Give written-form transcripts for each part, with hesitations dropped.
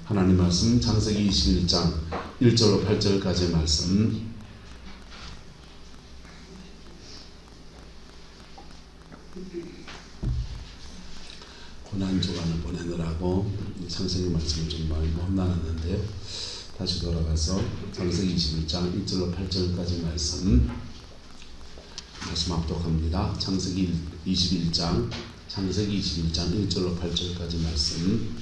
하나님 말씀 창세기 21장 1절로 8절까지의 말씀. 고난주간을 보내느라고 창세기 말씀을 좀 많이 못 나눴는데요. 다시 돌아가서 창세기 21장 1절로 8절까지 말씀 압독합니다. 창세기 21장 1절로 8절까지 말씀.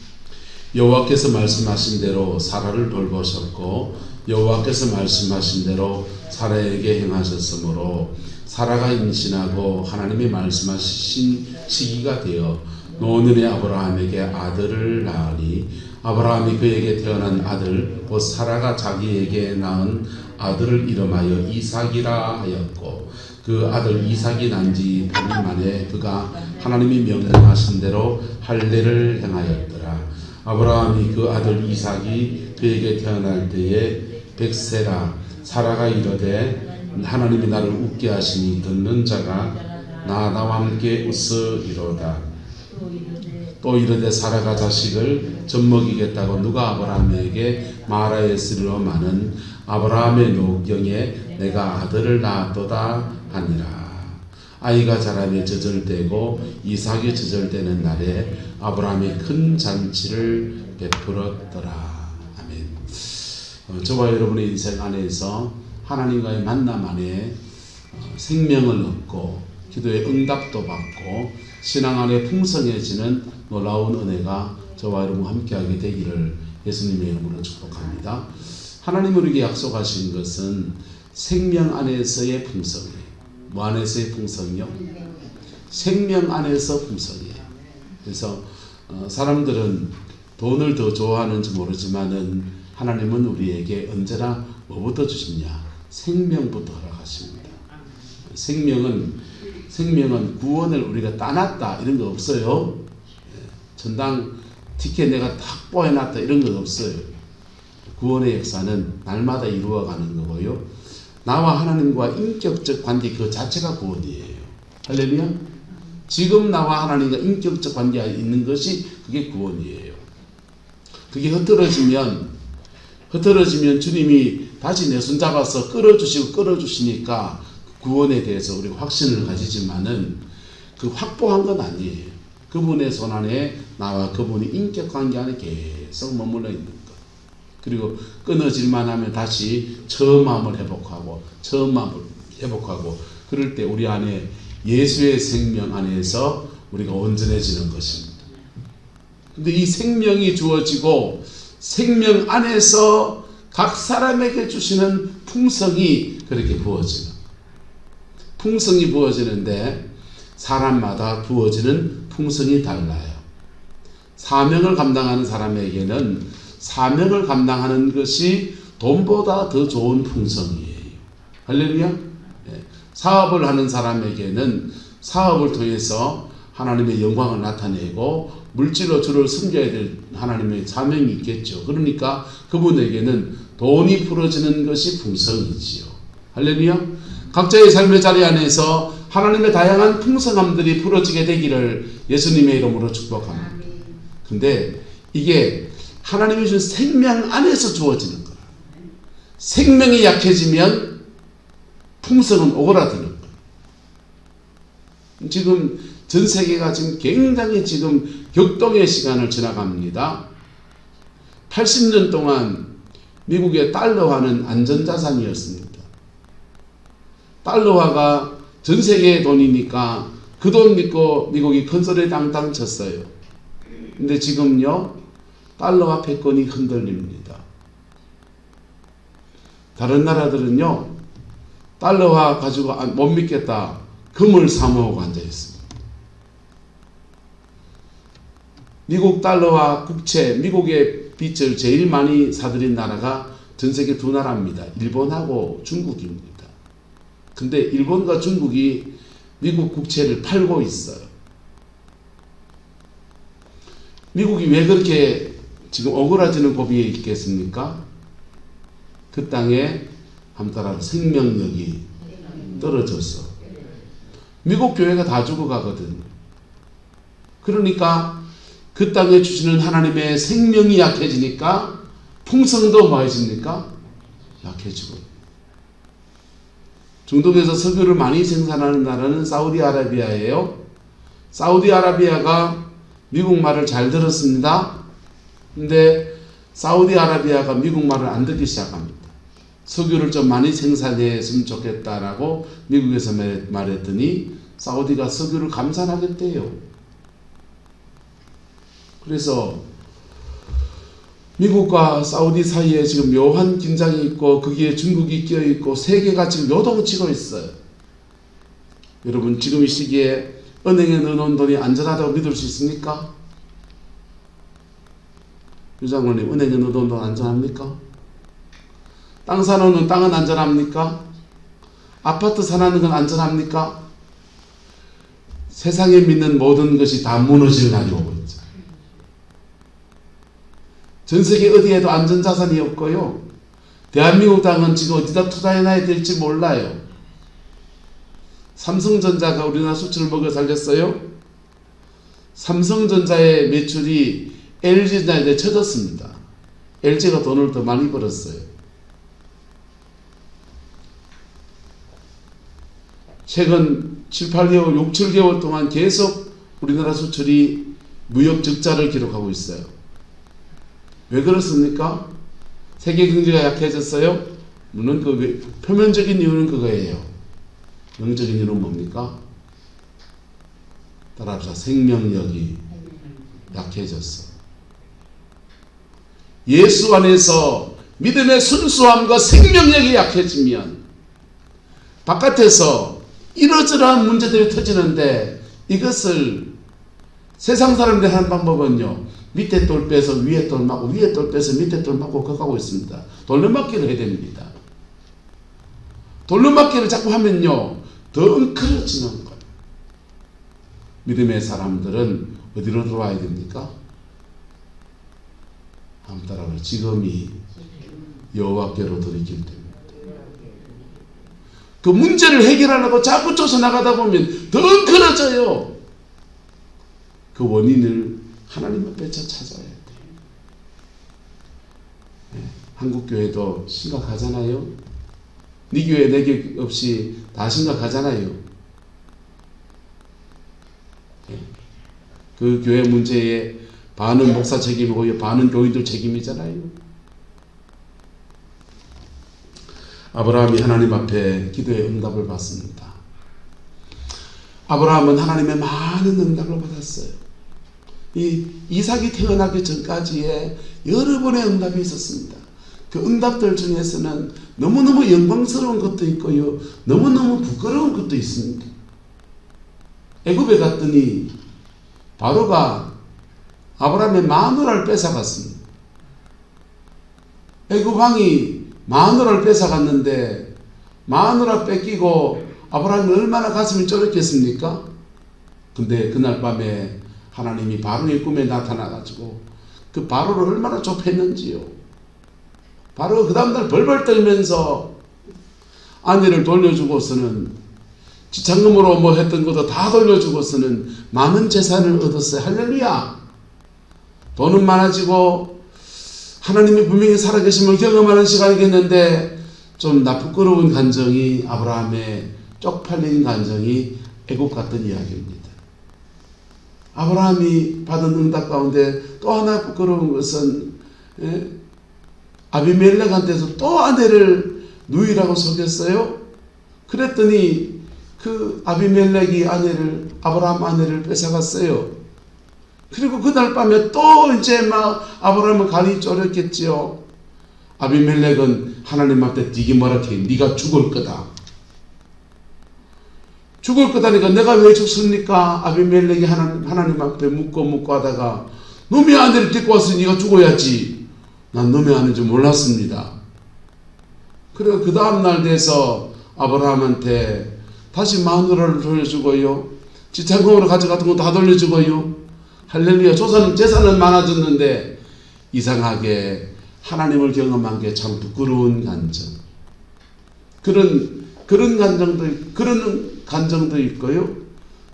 여호와께서 말씀하신 대로 사라를 돌보셨고 여호와께서 말씀하신 대로 사라에게 행하셨으므로 사라가 임신하고 하나님이 말씀하신 시기가 되어 노년의 아브라함에게 아들을 낳으니 아브라함이 그에게 태어난 아들 곧 사라가 자기에게 낳은 아들을 이름하여 이삭이라 하였고 그 아들 이삭이 난 지 8일 만에 그가 하나님이 명령하신 대로 할례를 행하였더라. 아브라함이 그 아들 이삭이 그에게 태어날 때에 백세라 사라가 이르되 하나님이 나를 웃게 하시니 듣는 자가 나와 함께 웃으리로다. 또 이르되 사라가 자식을 젖먹이겠다고 누가 아브라함에게 말하였으리로마는 아브라함의 노경에 내가 아들을 낳았도다 하니라. 아이가 자라며 젖을대고 이삭이 젖을대는 날에 아브라함이 큰 잔치를 베풀었더라. 아멘. 저와 여러분의 인생 안에서 하나님과의 만남 안에 생명을 얻고 기도의 응답도 받고 신앙 안에 풍성해지는 놀라운 은혜가 저와 여러분 함께하게 되기를 예수님의 이름으로 축복합니다. 하나님 우리에게 약속하신 것은 생명 안에서의 풍성이에요. 뭐 안에서의 풍성이요? 생명 안에서 풍성이에요. 그래서 사람들은 돈을 더 좋아하는지 모르지만은 하나님은 우리에게 언제나 뭐부터 주시냐? 생명부터 허락하십니다. 생명은 구원을 우리가 따놨다 이런 거 없어요. 전당 티켓 내가 딱 뽀해놨다 이런 거 없어요. 구원의 역사는 날마다 이루어가는 거고요. 나와 하나님과 인격적 관계 그 자체가 구원이에요. 할렐루야. 지금 나와 하나님과 인격적 관계가 있는 것이 그게 구원이에요. 그게 흐트러지면 주님이 다시 내 손 잡아서 끌어주시니까 구원에 대해서 우리가 확신을 가지지만은 그 확보한 건 아니에요. 그분의 손 안에 나와 그분이 인격 관계 안에 계속 머물러 있는 것. 그리고 끊어질만 하면 다시 처음 마음을 회복하고 그럴 때 우리 안에 예수의 생명 안에서 우리가 온전해지는 것입니다. 근데 이 생명이 주어지고 생명 안에서 각 사람에게 주시는 풍성이 그렇게 부어지는 풍성이 부어지는데 사람마다 부어지는 풍성이 달라요. 사명을 감당하는 사람에게는 사명을 감당하는 것이 돈보다 더 좋은 풍성이에요. 할렐루야. 네. 사업을 하는 사람에게는 사업을 통해서 하나님의 영광을 나타내고 물질로 주를 섬겨야 될 하나님의 사명이 있겠죠. 그러니까 그분에게는 돈이 풀어지는 것이 풍성이지요. 할렐루야. 각자의 삶의 자리 안에서 하나님의 다양한 풍성함들이 풀어지게 되기를 예수님의 이름으로 축복합니다. 근데 이게 하나님이 주신 생명 안에서 주어지는 거예요. 생명이 약해지면 풍성은 오그라드는 거예요. 지금 전 세계가 지금 굉장히 지금 격동의 시간을 지나갑니다. 80년 동안 미국의 달러화는 안전자산이었습니다. 달러화가 전 세계의 돈이니까 그 돈 믿고 미국이 큰소리 당당 쳤어요. 근데 지금요, 달러화 패권이 흔들립니다. 다른 나라들은요, 달러화 가지고 못 믿겠다. 금을 사모으고 앉아있습니다. 미국 달러화 국채, 미국의 빚을 제일 많이 사들인 나라가 전 세계 두 나라입니다. 일본하고 중국입니다. 근데 일본과 중국이 미국 국채를 팔고 있어요. 미국이 왜 그렇게 지금 오그라지는 고비에 있겠습니까? 그 땅에 한따라 생명력이 떨어져서 미국 교회가 다 죽어가거든요. 그러니까 그 땅에 주시는 하나님의 생명이 약해지니까 풍성도 뭐해집니까? 약해지고. 중동에서 석유를 많이 생산하는 나라는 사우디아라비아예요. 사우디아라비아가 미국 말을 잘 들었습니다. 근데 사우디아라비아가 미국 말을 안 듣기 시작합니다. 석유를 좀 많이 생산했으면 좋겠다라고 미국에서 말했더니 사우디가 석유를 감산하겠대요. 그래서 미국과 사우디 사이에 지금 묘한 긴장이 있고 거기에 중국이 끼어 있고 세계가 지금 요동치고 있어요. 여러분, 지금 이 시기에 은행에 넣어놓은 돈이 안전하다고 믿을 수 있습니까? 유장로님, 은행에 넣어놓은 돈 안전합니까? 땅 사놓는 땅은 안전합니까? 아파트 사는 건 안전합니까? 세상에 믿는 모든 것이 다 무너질 날이 오고 있죠. 전 세계 어디에도 안전자산이 없고요. 대한민국 땅은 지금 어디다 투자해놔야 될지 몰라요. 삼성전자가 우리나라 수출을 먹여 살렸어요. 삼성전자의 매출이 LG전자에 쳐졌습니다. LG가 돈을 더 많이 벌었어요. 최근 7-8개월, 6-7개월 동안 계속 우리나라 수출이 무역 적자를 기록하고 있어요. 왜 그렇습니까? 세계 경제가 약해졌어요? 물론 그 표면적인 이유는 그거예요. 영적인 이유는 뭡니까? 따라합시다. 생명력이 약해졌어. 예수 안에서 믿음의 순수함과 생명력이 약해지면 바깥에서 이러저러한 문제들이 터지는데, 이것을 세상 사람들이 하는 방법은요, 밑에 돌 빼서 위에 돌 맞고 위에 돌 빼서 밑에 돌 맞고 그거 하고 있습니다. 돌려막기를 해야 됩니다. 돌려막기를 자꾸 하면요 더 엉클어지는 거예요. 믿음의 사람들은 어디로 들어와야 됩니까? 한번 따라해요. 지금이 여호와께로 돌이킬 때입니다. 그 문제를 해결하려고 자꾸 쫓아나가다 보면 더 엉클어져요. 그 원인을 하나님 앞에 찾아야 돼요. 네, 한국 교회도 심각하잖아요. 네 교회 내 교회 없이 다 심각하잖아요. 네, 그 교회 문제에 반은 목사 책임이고 반은 교인들 책임이잖아요. 아브라함이 하나님 앞에 기도의 응답을 받습니다. 아브라함은 하나님의 많은 응답을 받았어요. 이 이삭이 태어나기 전까지의 여러 번의 응답이 있었습니다. 그 응답들 중에서는 너무너무 영광스러운 것도 있고요, 너무너무 부끄러운 것도 있습니다. 애굽에 갔더니 바로가 아브라함의 마누라를 뺏어갔습니다. 애굽 왕이 마누라를 뺏어갔는데 마누라 뺏기고 아브라함이 얼마나 가슴이 쫄았겠습니까? 근데 그날 밤에 하나님이 바로의 꿈에 나타나가지고 그 바로를 얼마나 좁혔는지요. 바로 그 다음날 벌벌 떨면서 아내를 돌려주고서는 지참금으로 뭐 했던 것도 다 돌려주고서는 많은 재산을 얻었어요. 할렐루야. 돈은 많아지고 하나님이 분명히 살아계심을 경험하는 시간이겠는데 좀 부끄러운 감정이, 아브라함의 쪽팔린 감정이 애국 같은 이야기입니다. 아브라함이 받은 응답 가운데 또 하나 부끄러운 것은 아비멜렉한테서 또 아내를 누이라고 속였어요. 그랬더니 그 아비멜렉이 아브라함 아내를 뺏어갔어요. 그리고 그날 밤에 또 이제 막 아브라함은 간이 쫄였겠지요. 아비멜렉은 하나님 앞에 되게 뭐라 해. 네가 죽을 거다. 죽을 거다니까 내가 왜 죽습니까? 아비멜렉이 하나님 앞에 묻고 하다가 놈의 아내를 데리고 와서 네가 죽어야지. 난 놈의 아내인 줄 몰랐습니다. 그리고 그 다음날 돼서 아브라함한테 다시 마누라를 돌려주고요, 지참금으로 가져갔던 거 다 돌려주고요. 할렐루야. 재산은 많아졌는데 이상하게 하나님을 경험한 게 참 부끄러운 감정. 그런 감정도 있고요.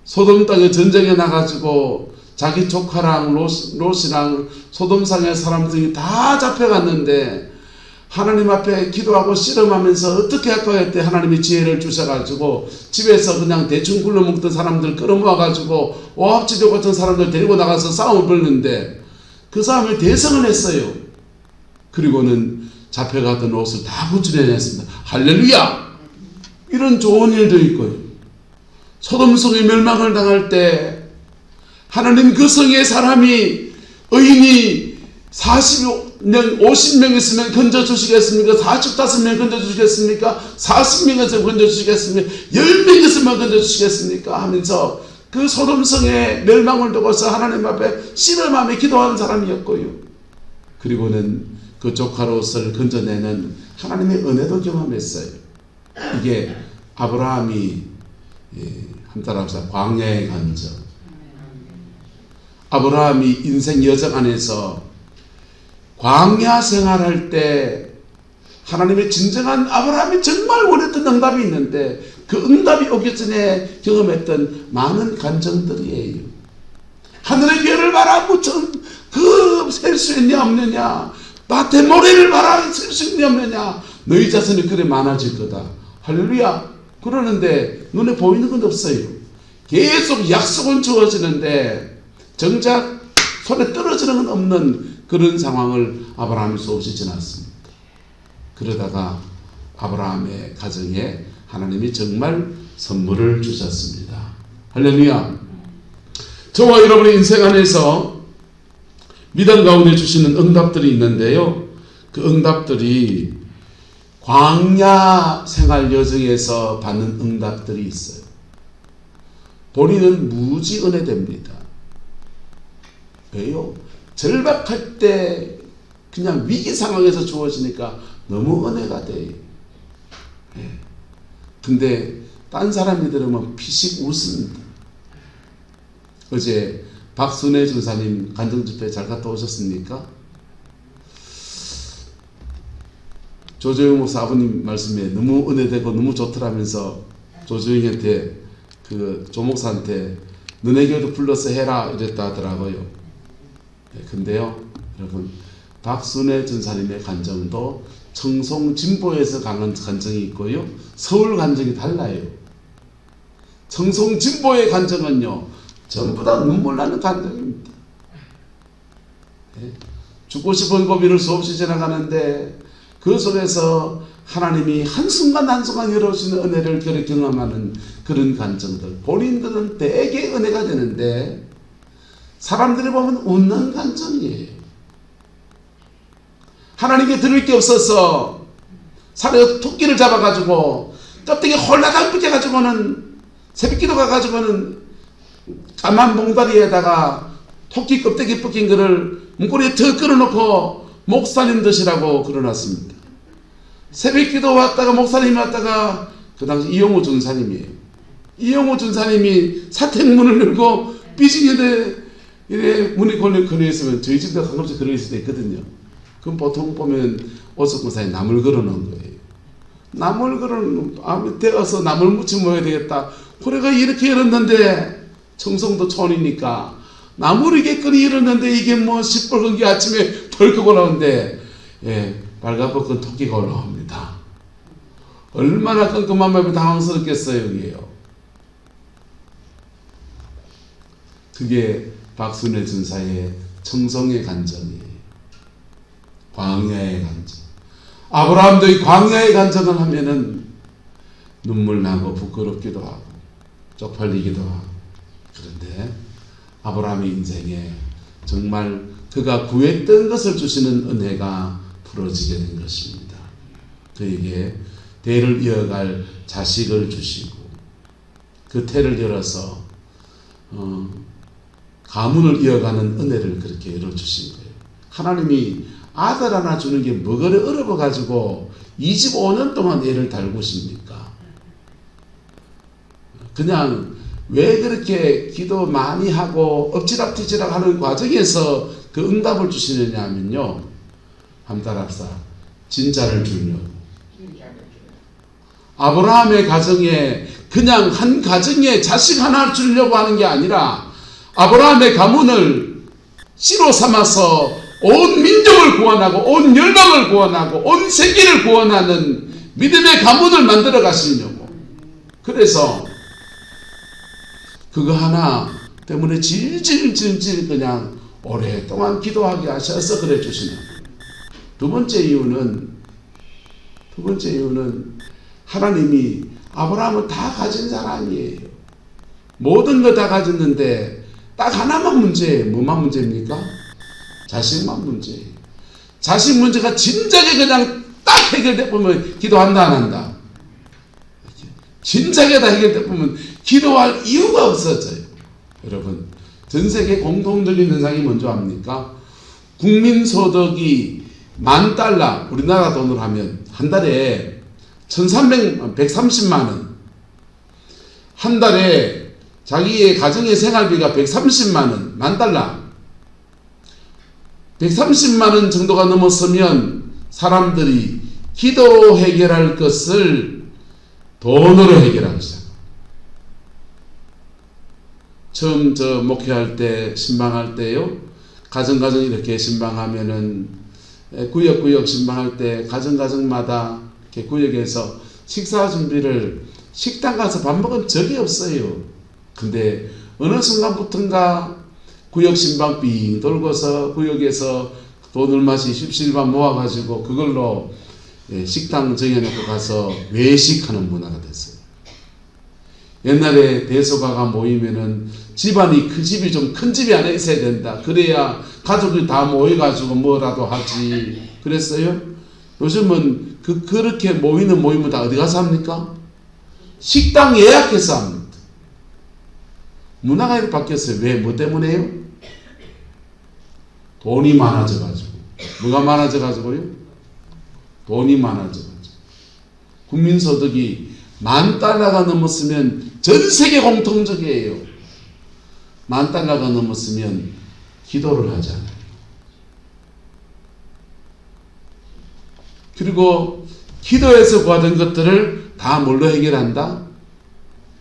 소돔 땅에 전쟁에 나가지고 자기 조카랑 롯이랑 소돔상의 사람들이 다 잡혀갔는데 하나님 앞에 기도하고 씨름하면서 어떻게 할까 했대. 하나님이 지혜를 주셔가지고 집에서 그냥 대충 굴러먹던 사람들 끌어모아가지고 오합지대 같은 사람들 데리고 나가서 싸움을 벌였는데 그 싸움에 대성을 했어요. 그리고는 잡혀갔던 롯을 다 구출해냈습니다. 할렐루야! 이런 좋은 일도 있고요. 소돔성이 멸망을 당할 때 하나님 그 성의 사람이 의인이 40명, 50명 있으면 건져주시겠습니까? 45명 건져주시겠습니까? 40명 있으면 건져주시겠습니까? 10명 있으면 건져주시겠습니까? 하면서 그 소돔성의 멸망을 두고서 하나님 앞에 씨름하며 기도하는 사람이었고요. 그리고는 그 조카 롯을 건져내는 하나님의 은혜도 경험했어요. 이게 아브라함이 한 따라합시다. 광야의 간증. 아브라함이 인생 여정 안에서 광야 생활할 때 하나님의 진정한 아브라함이 정말 원했던 응답이 있는데 그 응답이 오기 전에 경험했던 많은 간증들이에요. 하늘의 별을 바라보천 그 셀 수 있냐 없느냐, 밭에 모래를 바라 셀 수 있냐 없느냐, 너희 자손이 그래 많아질 거다. 할렐루야. 그러는데 눈에 보이는 건 없어요. 계속 약속은 주어지는데 정작 손에 떨어지는 건 없는 그런 상황을 아브라함이 수없이 지났습니다. 그러다가 아브라함의 가정에 하나님이 정말 선물을 주셨습니다. 할렐루야. 저와 여러분의 인생 안에서 믿음 가운데 주시는 응답들이 있는데요. 그 응답들이 광야 생활 여정에서 받는 응답들이 있어요. 본인은 무지 은혜됩니다. 왜요? 절박할 때 그냥 위기 상황에서 주어지니까 너무 은혜가 돼요. 근데 딴 사람이 들으면 피식 웃습니다. 어제 박순애 전사님 간증집회 잘 갔다 오셨습니까? 조조영 목사 아버님 말씀에 너무 은혜되고 너무 좋더라면서 조조영한테 그 조목사한테 너네 교회도 불러서 해라 이랬다 하더라고요. 근데요 여러분, 박순애 전사님의 간증도 청송 진보에서 강한 간증이 있고요, 서울 간증이 달라요. 청송 진보의 간증은요 전부 다 눈물 나는 간증입니다. 죽고 싶은 고비를 수없이 지나가는데 그 속에서 하나님이 한순간 한순간 열어주시는 은혜를 경험하는 그런 간증들, 본인들은 되게 은혜가 되는데 사람들이 보면 웃는 간증이에요. 하나님께 들을 게 없어서 산에 토끼를 잡아가지고 껍데기 홀라당 벗겨가지고는 새벽기도 가가지고는 까만 봉다리에다가 토끼 껍데기 벗긴 거를 문고리에 더 끌어놓고 목사님 드시라고 끌어놨습니다. 새벽기도 왔다가 목사님이 왔다가 그 당시 이용호 전사님이에요. 이용호 전사님이 사택문을 열고 삐지게 이래 문이 걸려있으면 저희 집도 가끔씩 걸려있을 때 있거든요. 그럼 보통 보면 오석구 사이에 나물 걸어놓은 거예요. 나물 걸어놓은 대가서 나물 무쳐 먹어야 되겠다. 그래가 이렇게 열었는데 청송도 촌이니까 나물이 개끈이 열었는데 이게 뭐 시뻘건 게 아침에 벌컥 올라오는데 빨갛고 토끼가 올라옵니다. 얼마나 끔끔한 마음이 당황스럽겠어요. 여기에요. 그게 박순애 전사의 청송의 간증이에요. 광야의 간증. 아브라함도 이 광야의 간증을 하면은 눈물 나고 부끄럽기도 하고 쪽팔리기도 하고. 그런데 아브라함의 인생에 정말 그가 구했던 것을 주시는 은혜가 풀어지게 된 것입니다. 그에게 대를 이어갈 자식을 주시고 그 태를 열어서 가문을 이어가는 은혜를 그렇게 열어주신 거예요. 하나님이 아들 하나 주는 게 뭐가를 어려워가지고 25년 동안 애를 달구십니까? 그냥 왜 그렇게 기도 많이 하고 엎치락뒤치락 하는 과정에서 그 응답을 주시느냐 하면요, 함따라합시다. 진짜를 주려고. 아브라함의 가정에 그냥 한 가정에 자식 하나 주려고 하는 게 아니라 아브라함의 가문을 씨로 삼아서 온 민족을 구원하고 온 열방을 구원하고 온 세계를 구원하는 믿음의 가문을 만들어 가시려고. 그래서 그거 하나 때문에 질질 그냥 오랫동안 기도하게 하셔서 그래 주시는 거예요. 두 번째 이유는 하나님이 아브라함은 다 가진 사람이에요. 모든 거 다 가졌는데 딱 하나만 문제예요. 뭐만 문제입니까? 자식만 문제예요. 자식 문제가 진작에 그냥 딱 해결돼 보면 기도한다 안 한다. 진작에 다 해결돼 보면 기도할 이유가 없어져요. 여러분, 전 세계 공통적인 현상이 뭔지 압니까? 국민소득이 $10,000, 우리나라 돈으로 하면 한 달에 130만 원, 한 달에 자기의 가정의 생활비가 130만 원, $10,000, 130만 원 정도가 넘었으면 사람들이 기도로 해결할 것을 돈으로 해결하기 시작합니다. 처음 저 목회할 때, 신방할 때요, 가정 이렇게 신방하면은 구역 신방할 때 가정마다 이렇게 구역에서 식사 준비를 식당 가서 밥 먹은 적이 없어요. 근데 어느 순간부터인가 구역 신방 빙 돌고서 구역에서 돈 얼마씩 십시일반 모아가지고 그걸로 식당 정해놓고 가서 외식하는 문화가 됐어요. 옛날에 대소가가 모이면은 집안이 큰 집이 좀 큰 집이 안에 있어야 된다. 그래야 가족이 다 모여가지고 뭐라도 하지. 그랬어요? 요즘은 그렇게 모이는 모임은 다 어디 가서 합니까? 식당 예약해서 합니다. 문화가 이렇게 바뀌었어요. 왜? 뭐 때문에요? 돈이 많아져가지고. 뭐가 많아져가지고요? 돈이 많아져가지고. 국민소득이 $10,000가 넘었으면 전 세계 공통적이에요. $10,000가 넘었으면 기도를 하잖아요. 그리고 기도에서 구하던 것들을 다 뭘로 해결한다?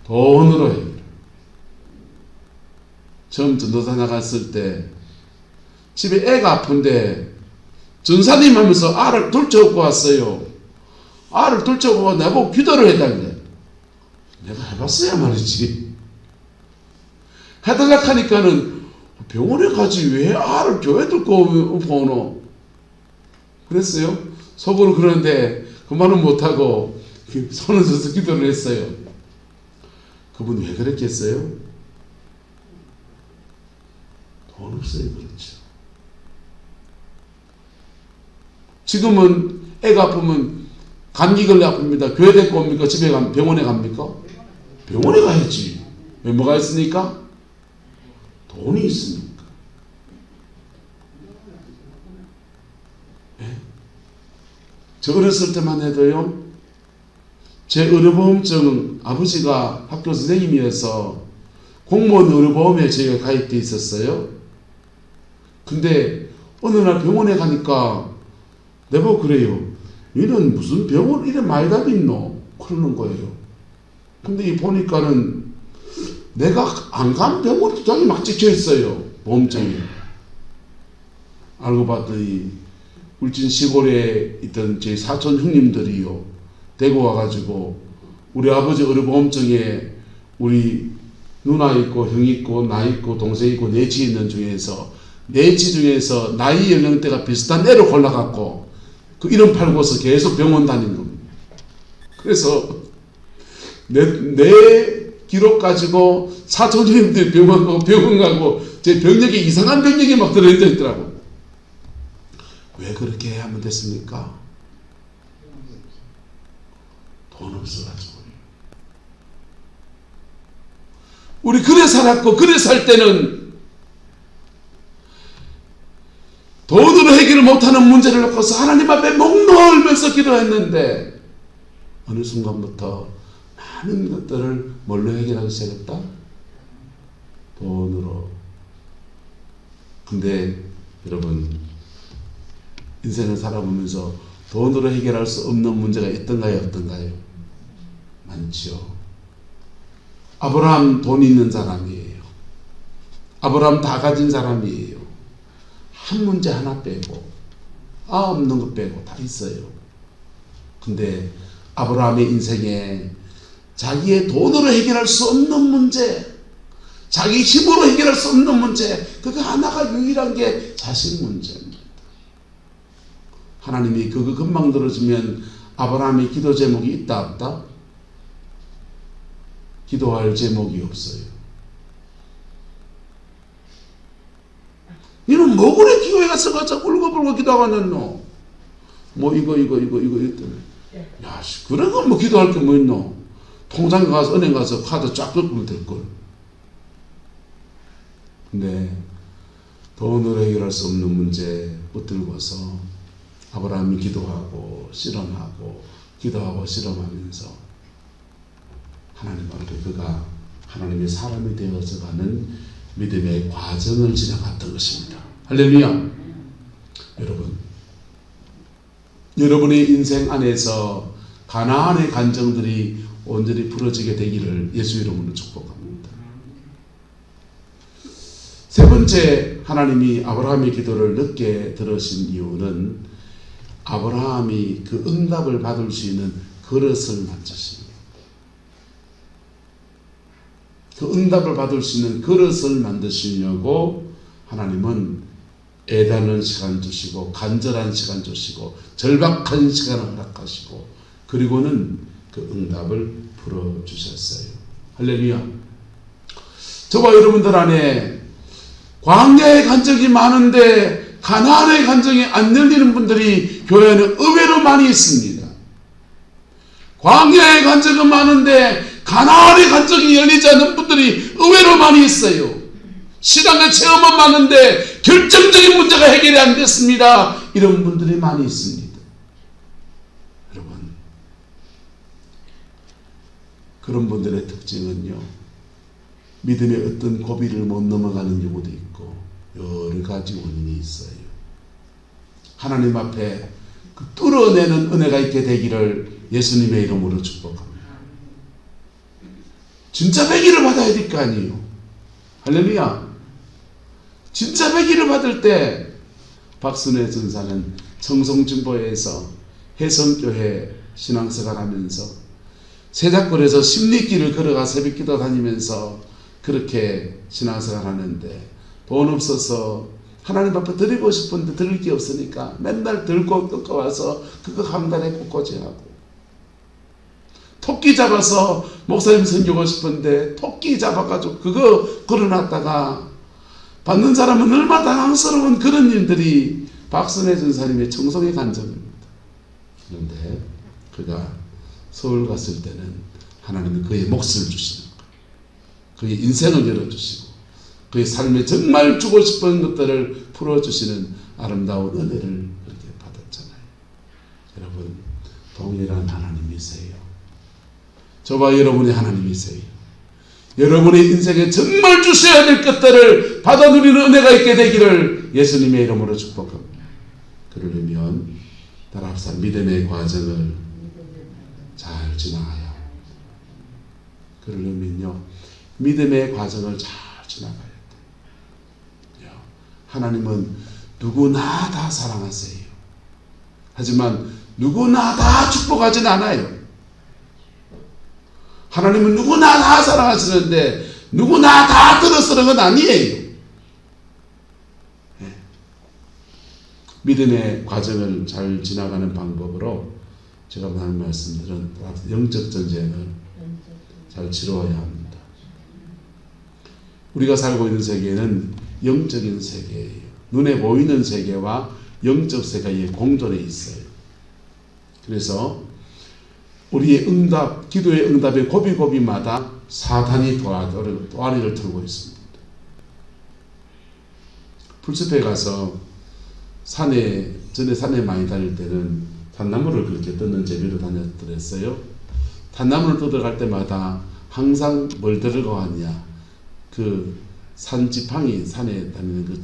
돈으로 해결해. 처음 전도사 나갔을 때 집에 애가 아픈데 전사님 하면서 알을 둘쳐오고 왔어요. 알을 둘쳐오고 나보고 기도를 해달래. 내가 해봤어야 말이지. 해달라 하니까는 병원에 가지 왜 알을 교회 들고 오노? 그랬어요. 속으로 그러는데 그 말은 못하고 손을 써서 기도를 했어요. 그분 왜 그랬겠어요? 돈 없어요. 그렇죠. 지금은 애가 아프면 감기 걸려 아픕니다. 교회 데리고 옵니까? 집에 가면 병원에 갑니까? 병원에 가야지. 왜 뭐가 있으니까? 돈이 있으니까. 네? 저 어렸을 때만 해도요, 제 의료보험증은 아버지가 학교 선생님이어서 공무원 의료보험에 저희가 가입돼 있었어요. 근데 어느 날 병원에 가니까 내보고 그래요. 이는 무슨 병원 이래 많이 다녔노? 그러는 거예요. 근데 이 보니까는 내가 안 간 병원 도장이 막 찍혀 있어요. 보험증에. 알고 봤더니 울진 시골에 있던 제 사촌 형님들이요. 대구 와가지고 우리 아버지 의료보험증에 우리 누나 있고 형 있고 나 있고 동생 있고 내치 있는 중에서 내치 중에서 나이 연령대가 비슷한 애를 골라갖고 그 이름 팔고서 계속 병원 다닌 겁니다. 그래서 내 기록 가지고 사촌형님들 병원 가고 제 병력이 이상한 병력이 막 들어있더라고. 왜 그렇게 하면 됐습니까? 돈 없어가지고. 우리 그래 살았고 그래 살 때는 돈으로 해결을 못하는 문제를 놓고서 하나님 앞에 목 놓으면서 기도했는데 어느 순간부터 많은 것들을 뭘로 해결하기 시작했다? 돈으로. 근데 여러분, 인생을 살아보면서 돈으로 해결할 수 없는 문제가 있던가요? 없던가요? 많죠. 아브라함 돈 있는 사람이에요. 아브라함 다 가진 사람이에요. 한 문제 하나 빼고, 없는 것 빼고 다 있어요. 근데 아브라함의 인생에 자기의 돈으로 해결할 수 없는 문제, 자기 힘으로 해결할 수 없는 문제, 그거 하나가 유일한 게 자식 문제입니다. 하나님이 그거 금방 들어주면 아브라함의 기도 제목이 있다 없다? 기도할 제목이 없어요. 니는 뭐 그래 기도에 가서 울고불고 기도하겠노? 뭐 이거 있더니, 야, 그런 건 뭐 기도할 게 뭐 있노? 통장에 가서 은행 가서 카드 쫙 긁고 될걸. 근데 돈으로 해결할 수 없는 문제 붙들고서 아브라함이 기도하고 실험하고 기도하고 실험하면서 하나님 앞에 그가 하나님의 사람이 되어져가는 믿음의 과정을 지나갔던 것입니다. 할렐루야. 여러분의 인생 안에서 가나안의 간정들이 온전히 풀어지게 되기를 예수 이름으로 축복합니다. 세 번째, 하나님이 아브라함의 기도를 늦게 들으신 이유는 아브라함이 그 응답을 받을 수 있는 그릇을 만드십니다. 그 응답을 받을 수 있는 그릇을 만드시려고 하나님은 애다는 시간 주시고 간절한 시간 주시고 절박한 시간을 허락하시고 그리고는 그 응답을 풀어주셨어요. 할렐루야. 저와 여러분들 안에 광야의 간증이 많은데 가나안의 간증이 안 열리는 분들이 교회에는 의외로 많이 있습니다. 광야의 간증은 많은데 가나안의 간증이 열리지 않는 분들이 의외로 많이 있어요. 신앙의 체험은 많은데 결정적인 문제가 해결이 안 됐습니다. 이런 분들이 많이 있습니다. 여러분, 그런 분들의 특징은요, 믿음의 어떤 고비를 못 넘어가는 경우도 있고 여러 가지 원인이 있어요. 하나님 앞에 그 뚫어내는 은혜가 있게 되기를 예수님의 이름으로 축복합니다. 진짜 배기를 받아야 될 거 아니에요. 할렐루야. 진짜 배기를 받을 때 박순애 전사는 청송진보에서 해성교회 신앙생활 하면서 세자골에서 십리길을 걸어가 새벽기도 다니면서 그렇게 신앙생활 하는데 돈 없어서 하나님 앞에 드리고 싶은데 드릴 게 없으니까 맨날 들고 꺾어와서 그거 한 달에 꽃꽂이하고, 토끼 잡아서 목사님 섬기고 싶은데 토끼 잡아가지고 그거 걸어놨다가 받는 사람은 얼마나 당황스러운 그런 일들이 박순애 전사님의 청송의 간증입니다. 그런데 그가 서울 갔을 때는 하나님은 그의 몫을 주시는 거예요. 그의 인생을 열어주시고 그의 삶에 정말 주고 싶은 것들을 풀어주시는 아름다운 은혜를 그렇게 받았잖아요. 여러분, 동일한 하나님이세요. 저와 여러분의 하나님이세요. 여러분의 인생에 정말 주셔야 될 것들을 받아 누리는 은혜가 있게 되기를 예수님의 이름으로 축복합니다. 그러려면 따라합시다. 믿음의 과정을 잘 지나가야 합니다. 그러려면요, 믿음의 과정을 잘 지나가야 돼요. 하나님은 누구나 다 사랑하세요. 하지만 누구나 다 축복하진 않아요. 하나님은 누구나 다 사랑하시는데 누구나 다 들어서는 건 아니에요. 네. 믿음의 과정을 잘 지나가는 방법으로 제가 하는 말씀들은 영적 전쟁을 잘 치러야 합니다. 우리가 살고 있는 세계는 영적인 세계예요. 눈에 보이는 세계와 영적 세계의 공존에 있어요. 그래서 우리의 응답, 기도의 응답의 고비고비마다 사탄이 도아리를 틀고 있습니다. 풀숲에 가서 전에 산에 많이 다닐 때는 단나무를 그렇게 뜯는 재미로 다녔더랬어요. 단나무를 뜯어갈 때마다 항상 뭘 들고 왔냐, 그 산 지팡이, 산에 다니는 그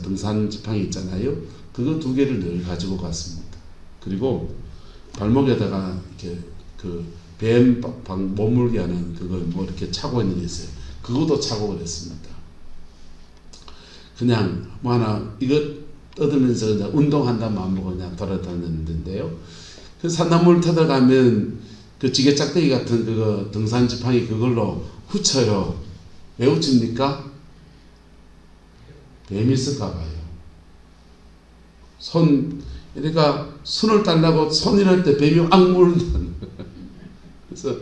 등산 지팡이 있잖아요. 그거 2개를 늘 가지고 갔습니다. 그리고 발목에다가 이렇게 그 뱀 못 물게 하는 그걸 뭐 이렇게 차고 있는 게 있어요. 그것도 차고 그랬습니다. 그냥 뭐 하나 이거 떠들면서 그냥 운동한다는 마음으로 그냥 돌아다녔는데요. 그 산나물 타다 가면 그 지게 짝대기 같은 그거 등산 지팡이 그걸로 후쳐요. 왜 후칩니까? 뱀이 있을까 봐요. 그러니까 손을 달라고 손 이럴 때 뱀이 악물는 그래서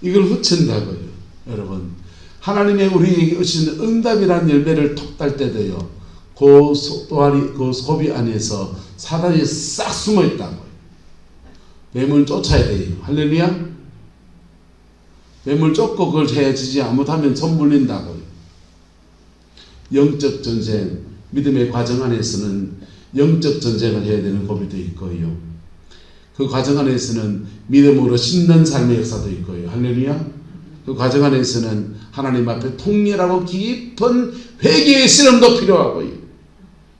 이걸 후친다고요. 여러분, 하나님의 우리에게 주시는 응답이라는 열매를 톡 딸 때도요, 그 소비 안에서 사단이 싹 숨어 있다고요. 뱀을 쫓아야 돼요. 할렐루야. 뱀을 쫓고 그걸 해야지 잘못하면 손 물린다고요. 영적 전쟁, 믿음의 과정 안에서는 영적 전쟁을 해야 되는 고비도 있고요. 그 과정 안에서는 믿음으로 신는 삶의 역사도 있고요. 할렐루야. 그 과정 안에서는 하나님 앞에 통렬하고 깊은 회개의 실험도 필요하고요.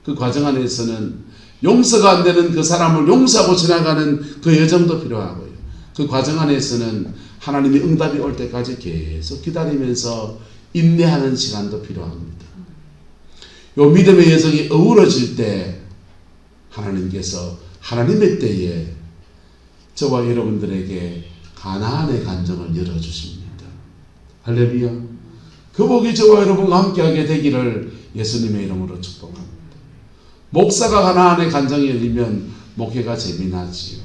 그 과정 안에서는 용서가 안 되는 그 사람을 용서하고 지나가는 그 여정도 필요하고요. 그 과정 안에서는 하나님의 응답이 올 때까지 계속 기다리면서 인내하는 시간도 필요합니다. 요 믿음의 여정이 어우러질 때 하나님께서 하나님의 때에 저와 여러분들에게 가나안의 간정을 열어주십니다. 할렐루야. 그 복이 저와 여러분과 함께하게 되기를 예수님의 이름으로 축복합니다. 목사가 가나안의 간정이 열리면 목회가 재미나지요.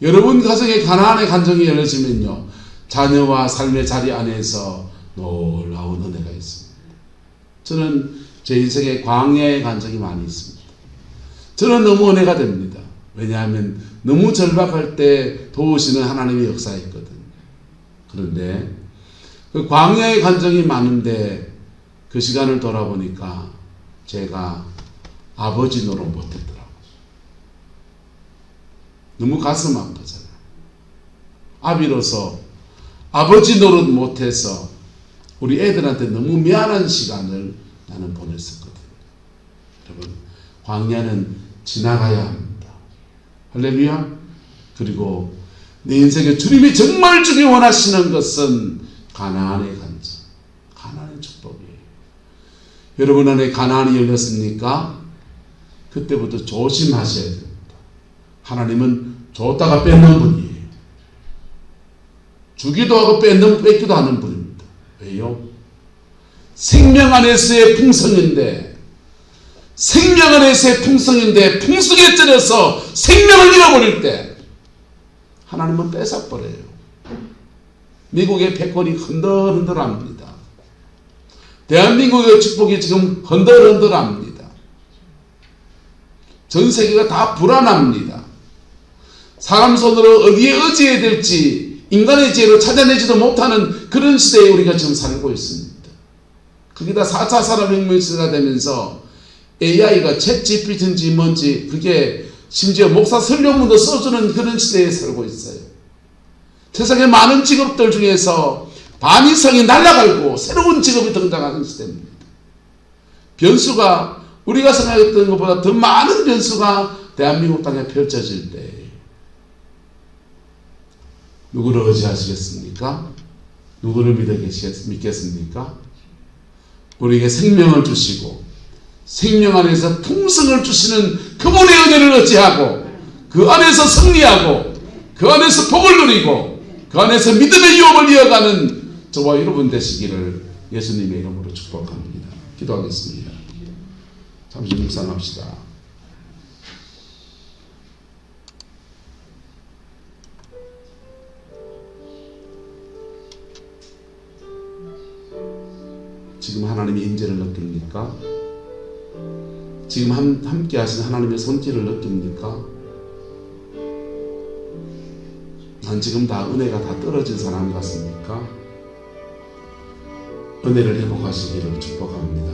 여러분 가정에 가나안의 간정이 열려지면요, 자녀와 삶의 자리 안에서 놀라운 은혜가 있습니다. 저는 제 인생에 광야의 간정이 많이 있습니다. 저는 너무 은혜가 됩니다. 왜냐하면 너무 절박할 때 도우시는 하나님의 역사였거든요. 그런데 그 광야의 간정이 많은데 그 시간을 돌아보니까 제가 아버지 노릇 못했더라고요. 너무 가슴 아프잖아요. 아비로서 아버지 노릇 못해서 우리 애들한테 너무 미안한 시간을 나는 보냈었거든요. 여러분, 광야는 지나가야 합니다. 할렐루야. 그리고 내 인생에 주님이 정말 주기 원하시는 것은 가나안의 간정, 가나안의 축복이에요. 여러분 안에 가나안이 열렸습니까? 그때부터 조심하셔야 됩니다. 하나님은 줬다가 뺏는 분이에요. 주기도 하고 뺏기도 하는 분입니다. 왜요? 생명 안에서의 풍성인데, 생명 안에서의 풍성인데 풍성에 쩔어서 생명을 잃어버릴 때 하나님은 뺏어버려요. 미국의 패권이 흔들흔들합니다. 대한민국의 축복이 지금 흔들흔들합니다. 전 세계가 다 불안합니다. 사람 손으로 어디에 의지해야 될지 인간의 지혜로 찾아내지도 못하는 그런 시대에 우리가 지금 살고 있습니다. 그게 다 4차 산업혁명 시대가 되면서 AI가 챗 GPT인지 뭔지 그게 심지어 목사 설교문도 써주는 그런 시대에 살고 있어요. 세상의 많은 직업들 중에서 반 이상이 날아가고 새로운 직업이 등장하는 시대입니다. 변수가 우리가 생각했던 것보다 더 많은 변수가 대한민국 땅에 펼쳐질 때 누구를 의지하시겠습니까? 누구를 믿겠습니까? 우리에게 생명을 주시고 생명 안에서 풍성을 주시는 그분의 은혜를 의지하고 그 안에서 승리하고 그 안에서 복을 누리고 그 안에서 믿음의 유업을 이어가는 저와 여러분 되시기를 예수님의 이름으로 축복합니다. 기도하겠습니다. 잠시 묵상합시다. 지금 하나님의 인재를 느낍니까? 지금 함께 하신 하나님의 손길을 느낍니까? 난 지금 다 은혜가 다 떨어진 사람 같습니까? 은혜를 회복하시기를 축복합니다.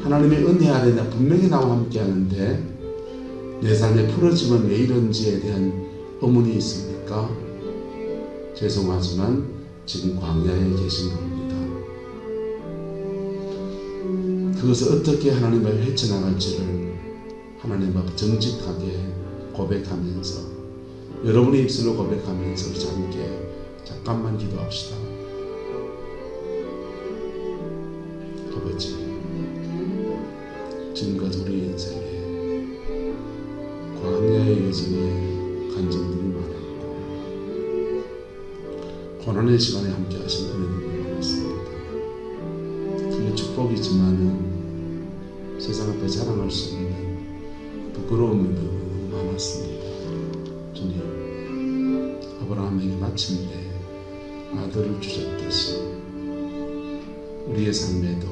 하나님의 은혜 아래 나 분명히 나와 함께 하는데 내 삶의 풀어짐은 왜 이런지에 대한 의문이 있습니까? 죄송하지만 지금 광야에 계신 겁니다. 그것을 어떻게 하나님 앞에 헤쳐나갈지를 하나님 앞에 정직하게 고백하면서 여러분의 입술로 고백하면서 우리 함께 잠깐만 기도합시다. 고백. 지금까지 우리 인생에 광야의 여정에 간증들이 많았고 고난의 시간에 함께 하신 은혜들이 많았습니다. 그게 축복이지만은 세상 앞에 자랑할 수 없는 부끄러움이 너무 많았습니다. 주님, 아브라함에게 마침내 아들을 주셨듯이 우리의 삶에도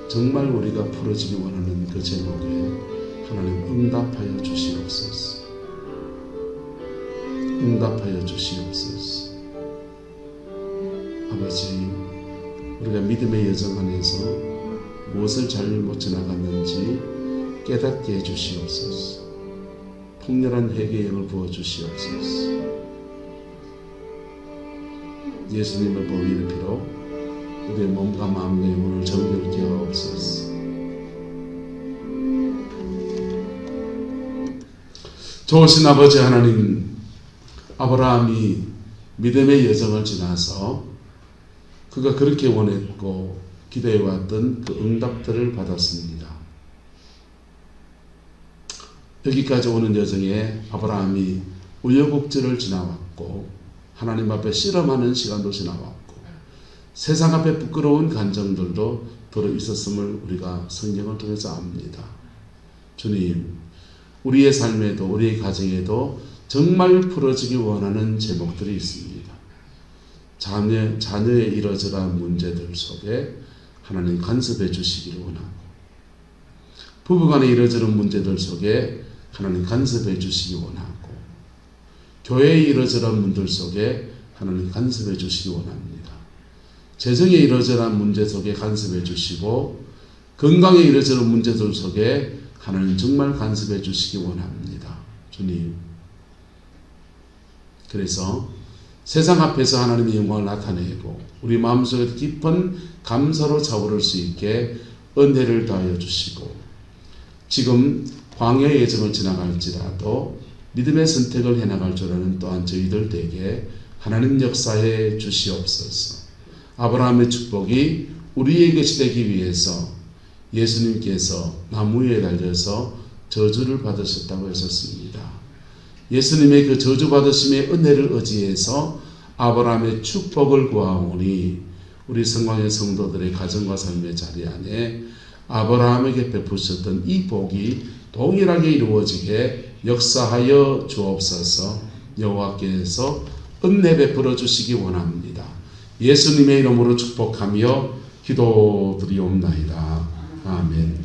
정말 우리가 풀어지기 원하는 그 제목에 하나님 응답하여 주시옵소서. 응답하여 주시옵소서. 아버지, 우리가 믿음의 여정 안에서 무엇을 잘못 지나갔는지 깨닫게 해주시옵소서. 통렬한 회개의 영을 부어주시옵소서. 예수님의 보혈의 피로 우리의 몸과 마음과 영혼을 정결케 하옵소서. 좋으신 아버지 하나님, 아브라함이 믿음의 여정을 지나서 그가 그렇게 원했고 기대해왔던 그 응답들을 받았습니다. 여기까지 오는 여정에 아브라함이 우여곡절을 지나왔고 하나님 앞에 실험하는 시간도 지나왔고 세상 앞에 부끄러운 감정들도 들어 있었음을 우리가 성경을 통해서 압니다. 주님, 우리의 삶에도 우리의 가정에도 정말 풀어지기 원하는 제목들이 있습니다. 자녀의 이러저러한 문제들 속에 하나님 간섭해 주시기를 원하고, 부부간의 이러저러한 문제들 속에 하나님 간섭해 주시기 원하고, 교회의 이러저러한 문제들 속에 하나님 간섭해 주시기 원합니다. 재정의 이러저러한 문제 속에 간섭해 주시고, 건강의 이러저러한 문제들 속에 하나님 정말 간섭해 주시기 원합니다. 주님, 그래서 세상 앞에서 하나님의 영광을 나타내고 우리 마음속에 깊은 감사로 차오를 수 있게 은혜를 더하여 주시고, 지금 광야의 여정을 지나갈지라도 믿음의 선택을 해나갈 줄 아는 또한 저희들에게 하나님 역사해 주시옵소서. 아브라함의 축복이 우리의 것이 되기 위해서 예수님께서 나무 위에 달려서 저주를 받으셨다고 하셨습니다. 예수님의 그 저주 받으심의 은혜를 의지해서 아브라함의 축복을 구하오니 우리 성광의 성도들의 가정과 삶의 자리 안에 아브라함에게 베푸셨던 이 복이 동일하게 이루어지게 역사하여 주옵소서. 여호와께서 은혜 베풀어 주시기 원합니다. 예수님의 이름으로 축복하며 기도드리옵나이다. 아멘.